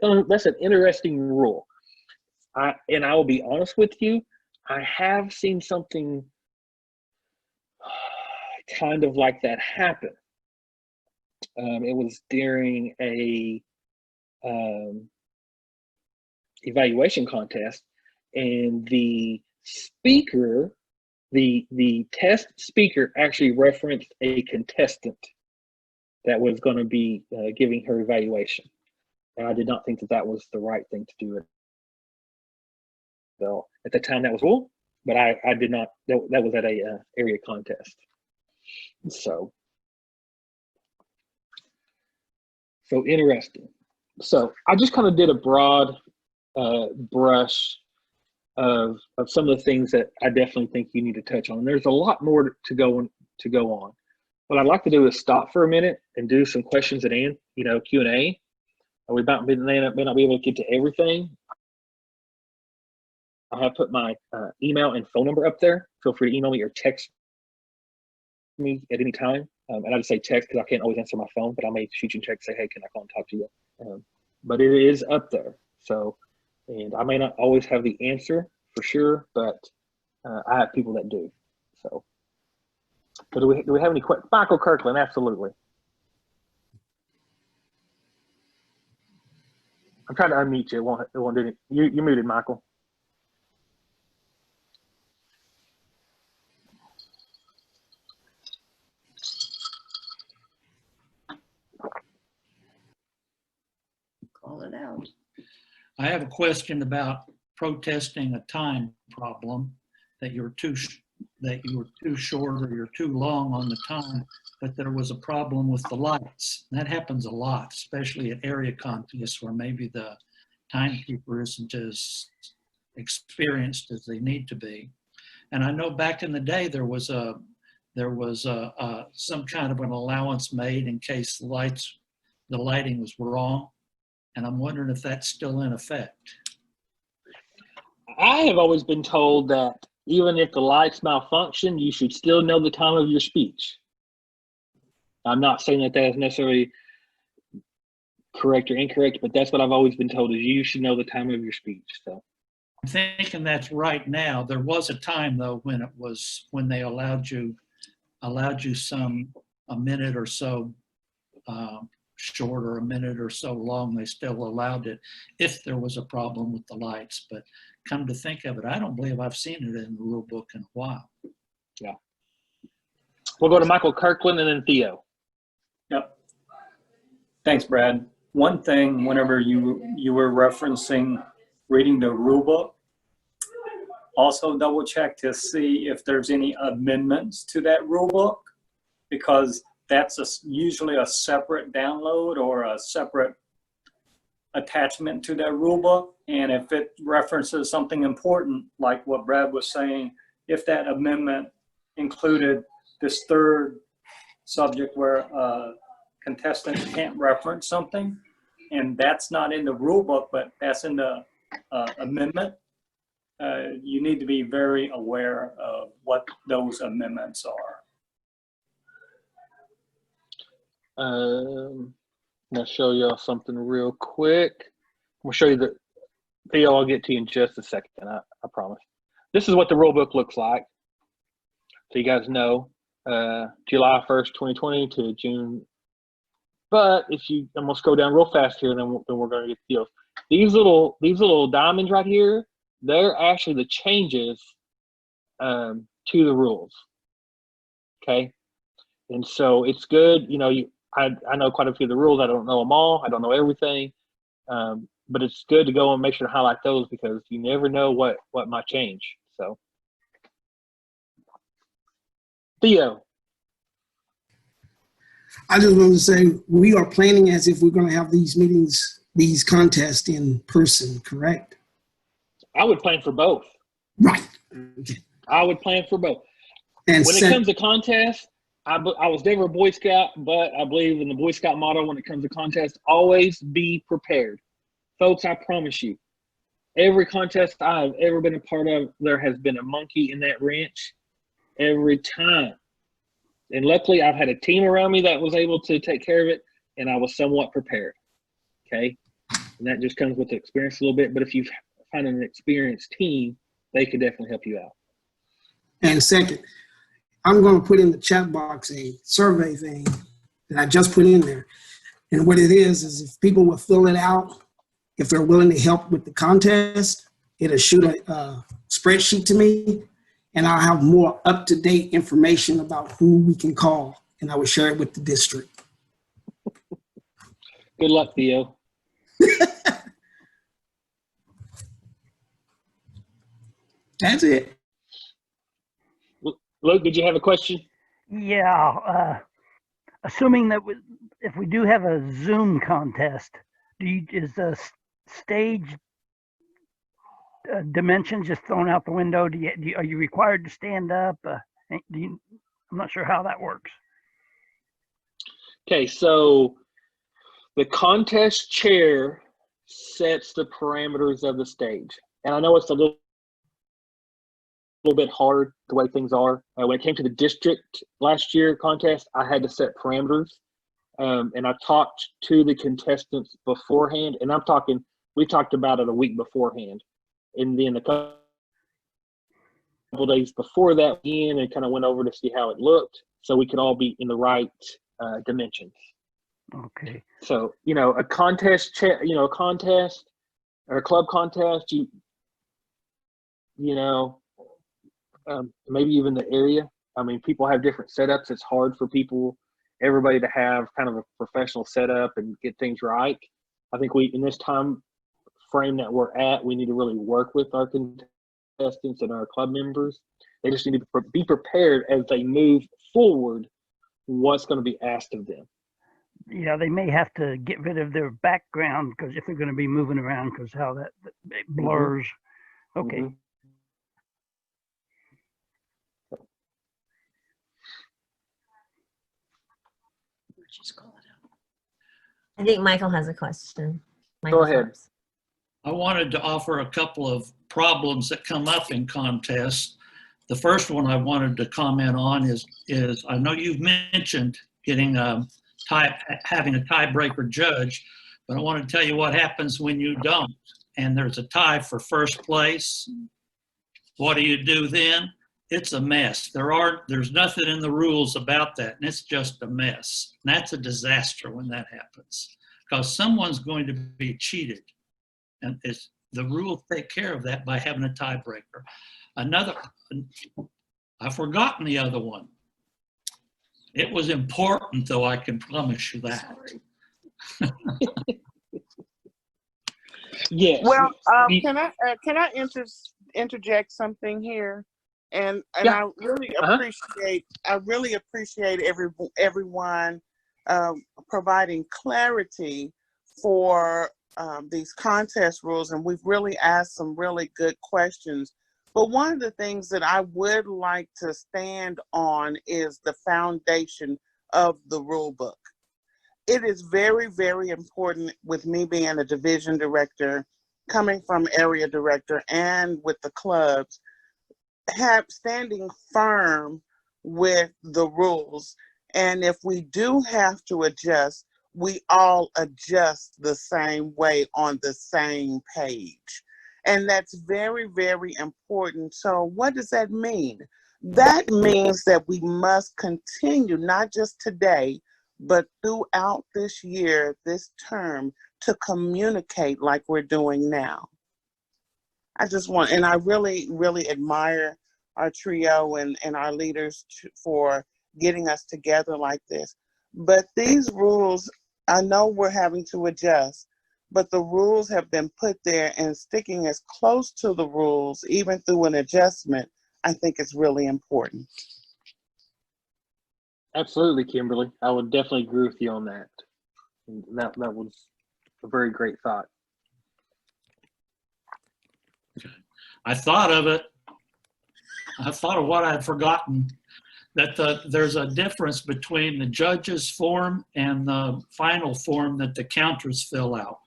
So that's an interesting rule. And I will be honest with you, I have seen something kind of like that happen. It was during a evaluation contest, and the speaker, the test speaker actually referenced a contestant that was going to be giving her evaluation. And I did not think that that was the right thing to do. So at the time that was cool, but I did not, that was at a area contest. So interesting. So I just kind of did a broad brush of some of the things that I definitely think you need to touch on. There's a lot more to go on. What I'd like to do is stop for a minute and do some questions and Q&A. We may not be able to get to everything. I have put my email and phone number up there. Feel free to email me or text me at any time. And I just say text because I can't always answer my phone, but I may shoot you a text, say, hey, can I call and talk to you? But it is up there. So, and I may not always have the answer for sure, but I have people that do. So, but do we have any questions? Michael Kirkland, absolutely. I'm trying to unmute you. It won't do it. You're muted, Michael. Call it out. I have a question about protesting a time problem, that you were too short or you're too long on the time, but there was a problem with the lights. That happens a lot, especially at area contests where maybe the timekeeper isn't as experienced as they need to be. And I know back in the day there was some kind of an allowance made in case the lighting was wrong. And I'm wondering if that's still in effect. I have always been told that even if the lights malfunction, you should still know the time of your speech. I'm not saying that that is necessarily correct or incorrect, but that's what I've always been told, is you should know the time of your speech. So I'm thinking that's right now. There was a time though when they allowed you a minute or so short or a minute or so long. They still allowed it if there was a problem with the lights. But come to think of it, I don't believe I've seen it in the rule book in a while. yeah. We'll go to Michael Kirkland and then Theo. Yep. Thanks, Brad. One thing, whenever you were referencing reading the rule book, Also double check to see if there's any amendments to that rule book, because that's usually a separate download or a separate attachment to that rule book. And if it references something important, like what Brad was saying, if that amendment included this third subject where a contestant can't reference something, and that's not in the rule book, but that's in the amendment, you need to be very aware of what those amendments are. I'm gonna show y'all something real quick. I'm gonna show you the video. I'll get to you in just a second. I promise. This is what the rule book looks like. So you guys know, July 1st, 2020 to June. But if you, I'm gonna scroll down real fast here, and then we're gonna get the deals. These little diamonds right here, they're actually the changes to the rules. Okay, and so it's good. You know, I know quite a few of the rules. I don't know them all. I don't know everything, but it's good to go and make sure to highlight those, because you never know what might change. So, Theo. I just wanted to say we are planning as if we're going to have these meetings, these contests in person, correct? I would plan for both. Right. I would plan for both. And when it comes to contests, I was never a Boy Scout, but I believe in the Boy Scout motto when it comes to contests, always be prepared. Folks, I promise you, every contest I've ever been a part of, there has been a monkey in that wrench every time. And luckily, I've had a team around me that was able to take care of it, and I was somewhat prepared, okay? And that just comes with the experience a little bit, but if you find an experienced team, they could definitely help you out. And second, I'm going to put in the chat box a survey thing that I just put in there. And what it is if people will fill it out, if they're willing to help with the contest, it'll shoot a spreadsheet to me, and I'll have more up-to-date information about who we can call, and I will share it with the district. Good luck, Theo. That's it. Luke, did you have a question? Yeah. Assuming that if we do have a Zoom contest, is the stage dimensions just thrown out the window? Are you required to stand up? I'm not sure how that works. Okay, so the contest chair sets the parameters of the stage. And I know it's a little bit hard the way things are. When it came to the district last year contest, I had to set parameters. And I talked to the contestants beforehand, and we talked about it a week beforehand. And then a couple days before that, again, and kind of went over to see how it looked, so we could all be in the right dimensions. Okay. So, a contest, a contest or a club contest, maybe even the area. I mean, people have different setups. It's hard for everybody to have kind of a professional setup and get things right. I think in this time frame that we're at, we need to really work with our contestants and our club members. They just need to be prepared as they move forward what's going to be asked of them. Yeah, they may have to get rid of their background, because if they're going to be moving around, because how that it blurs. Mm-hmm. Okay. Mm-hmm. I think Michael has a question. Go ahead. I wanted to offer a couple of problems that come up in contests. The first one I wanted to comment on is I know you've mentioned having a tiebreaker judge, but I want to tell you what happens when you don't, and there's a tie for first place. What do you do then? It's a mess. There's nothing in the rules about that, and it's just a mess. And that's a disaster when that happens, because someone's going to be cheated. And the rules take care of that by having a tiebreaker. I've forgotten the other one. It was important, though, I can promise you that. Yes. Well, can I interject something here? And Yeah. I really appreciate everyone providing clarity for these contest rules, and we've really asked some really good questions. But one of the things that I would like to stand on is the foundation of the rule book. It is very, very important, with me being a division director, coming from area director, and with the clubs, standing firm with the rules. And if we do have to adjust, we all adjust the same way on the same page. And that's very, very important. So what does that mean? That means that we must continue, not just today, but throughout this year, this term, to communicate like we're doing now. And I really, really admire our trio and our leaders for getting us together like this. But these rules, I know we're having to adjust, but the rules have been put there, and sticking as close to the rules, even through an adjustment, I think is really important. Absolutely, Kimberly. I would definitely agree with you on that. And that was a very great thought. I thought of it. I thought of what I'd forgotten, that there's a difference between the judge's form and the final form that the counters fill out.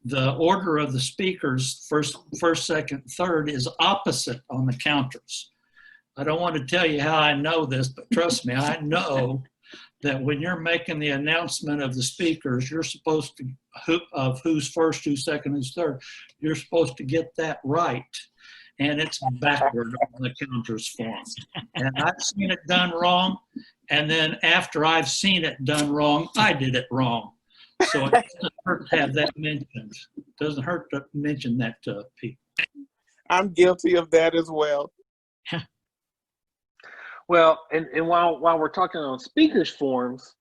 The order of the speakers, first, second, third, is opposite on the counters. I don't want to tell you how I know this, but trust me, I know that when you're making the announcement of the speakers, you're supposed to, of who's first, who's second, who's third, you're supposed to get that right. And it's backward on the counters form. And I've seen it done wrong. And then after I've seen it done wrong, I did it wrong. So it doesn't hurt to have that mentioned. It doesn't hurt to mention that to people. I'm guilty of that as well. Well, and while we're talking on speakers forms,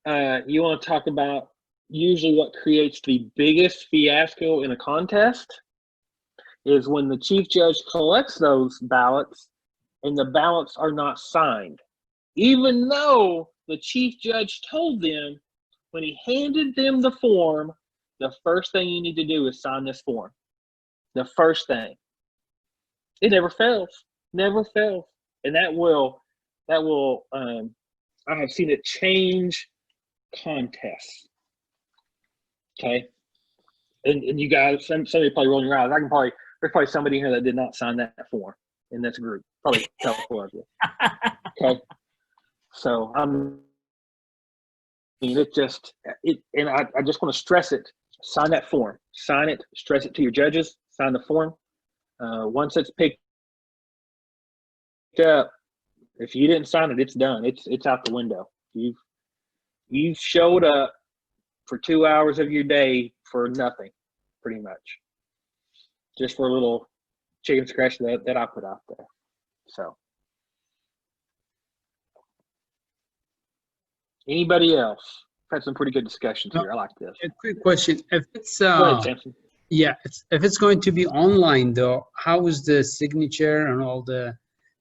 you want to talk about usually what creates the biggest fiasco in a contest is when the chief judge collects those ballots and the ballots are not signed, even though the chief judge told them when he handed them the form, the first thing you need to do is sign this form. The first thing. It never fails. Never fails. And that will I have seen it change contests. Okay. And you guys, somebody probably rolling your eyes. There's probably somebody here that did not sign that form in this group. Probably a couple of you. Okay. So I just want to stress it. Sign that form. Sign it. Stress it to your judges. Sign the form. Once it's picked up, if you didn't sign it, it's done. It's out the window. You've showed up for 2 hours of your day for nothing, pretty much. Just for a little chicken scratch that I put out there. So, anybody else? I've had some pretty good discussions here. I like this. A quick question: if it's Go ahead, Samson. yeah, if it's going to be online though, how is the signature and all the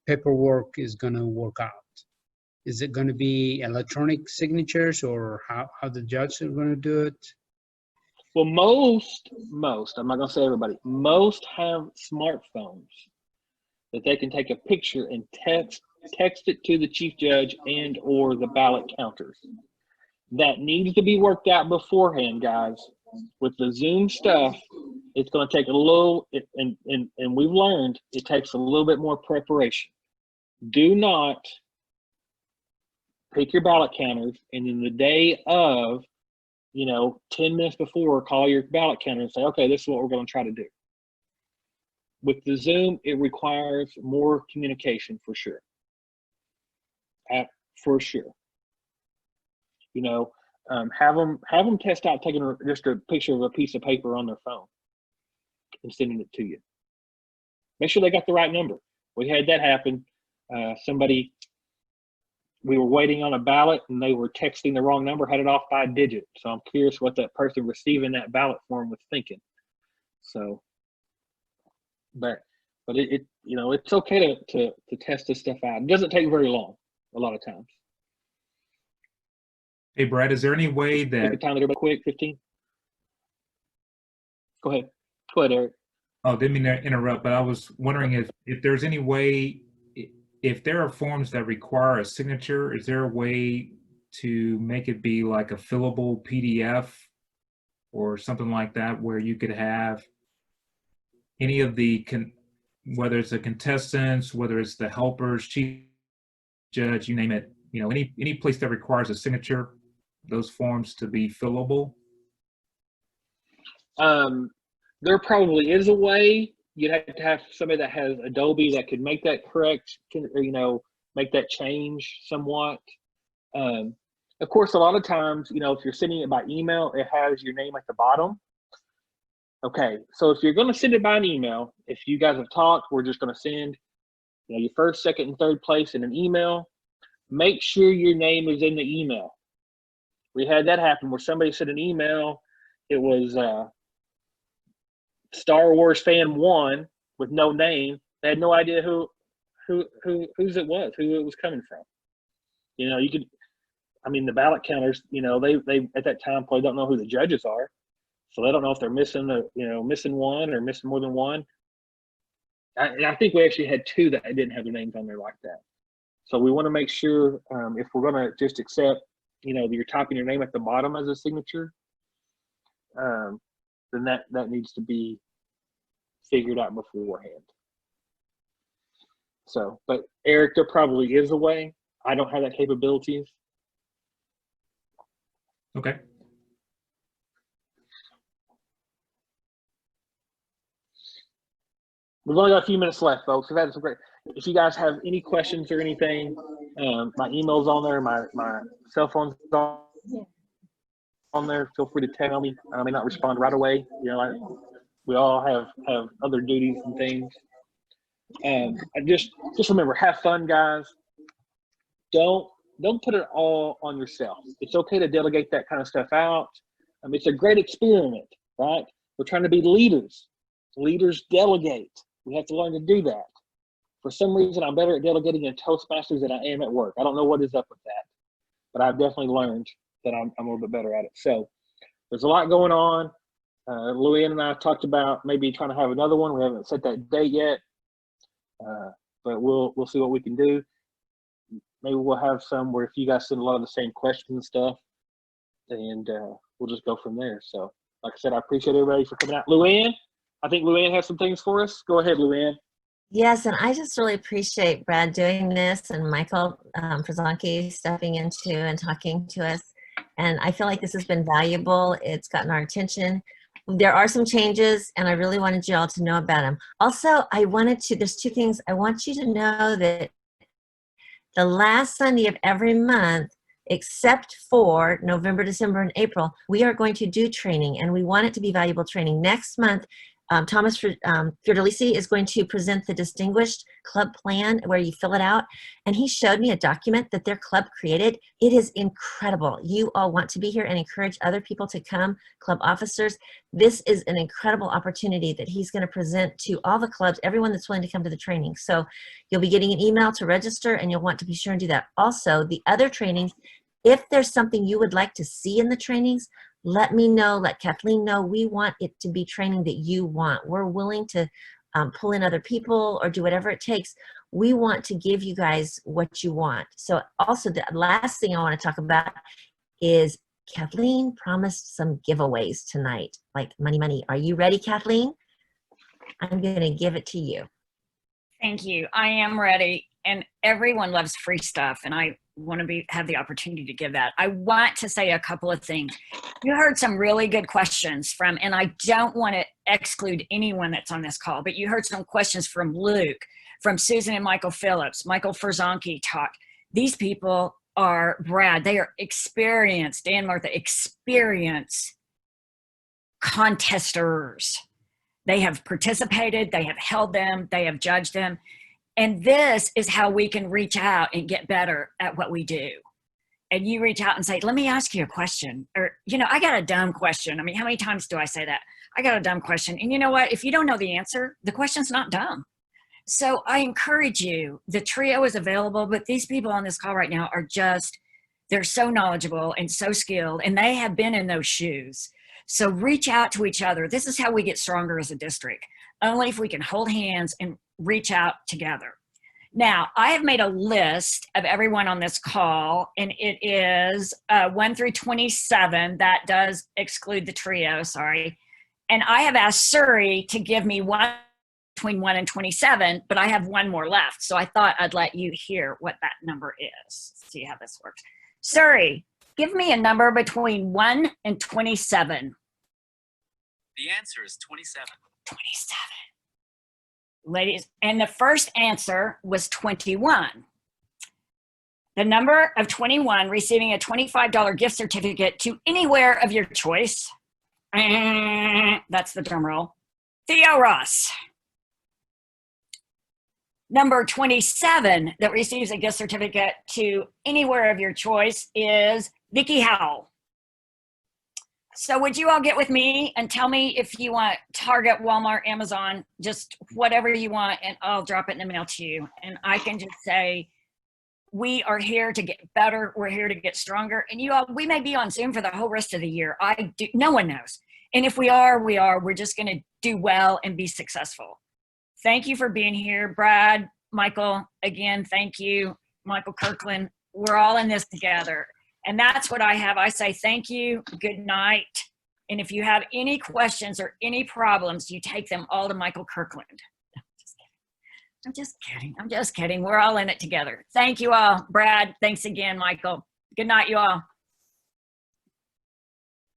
paperwork is going to work out? Is it going to be electronic signatures, or how the judges are going to do it? Well, most, I'm not going to say everybody, most have smartphones that they can take a picture and text it to the chief judge and or the ballot counters. That needs to be worked out beforehand, guys. With the Zoom stuff, it's going to take a little, and we've learned it takes a little bit more preparation. Do not pick your ballot counters and then the day of, 10 minutes before, call your ballot counter and say, okay, this is what we're going to try to do. With the Zoom, it requires more communication for sure. For sure. Have them test out taking just a picture of a piece of paper on their phone and sending it to you. Make sure they got the right number. We had that happen. We were waiting on a ballot and they were texting the wrong number, had it off by a digit. So I'm curious what that person receiving that ballot form was thinking. So but you know, it's okay to test this stuff out. It doesn't take very long a lot of times. Hey, Brad, is there any way Take the that, time, everybody quick, 15. Go ahead, Eric. oh, didn't mean to interrupt, but I was wondering if there's any way, if there are forms that require a signature, is there a way to make it be like a fillable PDF or something like that, where you could have any of the, whether it's the contestants, whether it's the helpers, chief judge, you name it, you know, any place that requires a signature, those forms to be fillable? There probably is a way. You'd have to have somebody that has Adobe that could make that correct, or, you know, make that change somewhat. Of course, a lot of times, you know, if you're sending it by email, it has your name at the bottom. Okay, so if you're going to send it by an email, if you guys have talked, we're just going to send, you know, your first, second, and third place in an email. Make sure your name is in the email. We had that happen where somebody sent an email. It was Star Wars fan 1 with no name. They had no idea whose it was, who it was coming from. You know, you could, I mean, the ballot counters, you know, they at that time probably don't know who the judges are. So they don't know if they're missing missing one or missing more than one. I think we actually had 2 that didn't have their names on there like that. So we want to make sure if we're going to just accept, you know, that you're typing your name at the bottom as a signature, then that needs to be figured out beforehand. So, but Eric, there probably is a way. I don't have that capabilities. Okay. We've only got a few minutes left, folks. We've had some great. If you guys have any questions or anything, my email's on there, my cell phone's on there. Feel free to tell me. I may not respond right away. You know, we all have other duties and things. I just remember, have fun, guys. Don't put it all on yourself. It's okay to delegate that kind of stuff out. It's a great experiment, right? We're trying to be leaders. Leaders delegate. We have to learn to do that. For some reason, I'm better at delegating in Toastmasters than I am at work. I don't know what is up with that, but I've definitely learned that I'm a little bit better at it. So there's a lot going on. Luann and I talked about maybe trying to have another one. We haven't set that date yet, but we'll see what we can do. Maybe we'll have some where if you guys send a lot of the same questions and stuff, and we'll just go from there. So like I said, I appreciate everybody for coming out. Luann, I think Luann has some things for us. Go ahead, Luann. Yes, and I just really appreciate Brad doing this and Michael Frizellke stepping into and talking to us. And I feel like this has been valuable. It's gotten our attention. There are some changes, and I really wanted you all to know about them. Also, there's 2 things. I want you to know that the last Sunday of every month, except for November, December, and April, we are going to do training, and we want it to be valuable training. Next month, Thomas Fiordalisi is going to present the Distinguished Club Plan where you fill it out. And he showed me a document that their club created. It is incredible. You all want to be here and encourage other people to come, club officers. This is an incredible opportunity that he's going to present to all the clubs, everyone that's willing to come to the training. So you'll be getting an email to register, and you'll want to be sure and do that. Also, the other trainings, if there's something you would like to see in the trainings, let me know, let Kathleen know. We want it to be training that you want. We're willing to pull in other people or do whatever it takes. We want to give you guys what you want. So also the last thing I want to talk about is Kathleen promised some giveaways tonight, like money. Are you ready, Kathleen? I'm going to give it to you. Thank you. I am ready. And everyone loves free stuff, and I want to have the opportunity to give that. I want to say a couple of things. You heard some really good questions from, and I don't want to exclude anyone that's on this call, but you heard some questions from Luke, from Susan and Michael Phillips, Michael Fresonke talk. These people are, Brad, they are experienced, Dan, Martha, experienced contesters. They have participated, they have held them, they have judged them. And this is how we can reach out and get better at what we do. and you reach out and say, let me ask you a question. Or, you know, I got a dumb question. I mean, how many times do I say that? I got a dumb question. And you know what? If you don't know the answer, the question's not dumb. So I encourage you, the trio is available, but these people on this call right now are just, they're so knowledgeable and so skilled, and they have been in those shoes. So reach out to each other. This is how we get stronger as a district. Only if we can hold hands and reach out together. Now, I have made a list of everyone on this call, and it is 1 through 27. That does exclude the trio, sorry. And I have asked Surrey to give me one between 1 and 27, but I have one more left. So I thought I'd let you hear what that number is. See how this works. Surrey, give me a number between 1 and 27. The answer is 27. 27. Ladies, and the first answer was 21. The number of 21 receiving a $25 gift certificate to anywhere of your choice. That's the drum roll. Theo Ross. Number 27 that receives a gift certificate to anywhere of your choice is Vicki Howell. So would you all get with me and tell me if you want Target, Walmart, Amazon, just whatever you want, and I'll drop it in the mail to you. And I can just say, we are here to get better. We're here to get stronger. And you all, we may be on Zoom for the whole rest of the year. No one knows. And if we are, we're just going to do well and be successful. Thank you for being here. Brad, Michael, again, thank you. Michael Kirkland, we're all in this together. And that's what I have. I say thank you, good night. And if you have any questions or any problems, you take them all to Michael Kirkland. I'm just kidding. We're all in it together. Thank you all. Brad, thanks again, Michael. Good night, you all.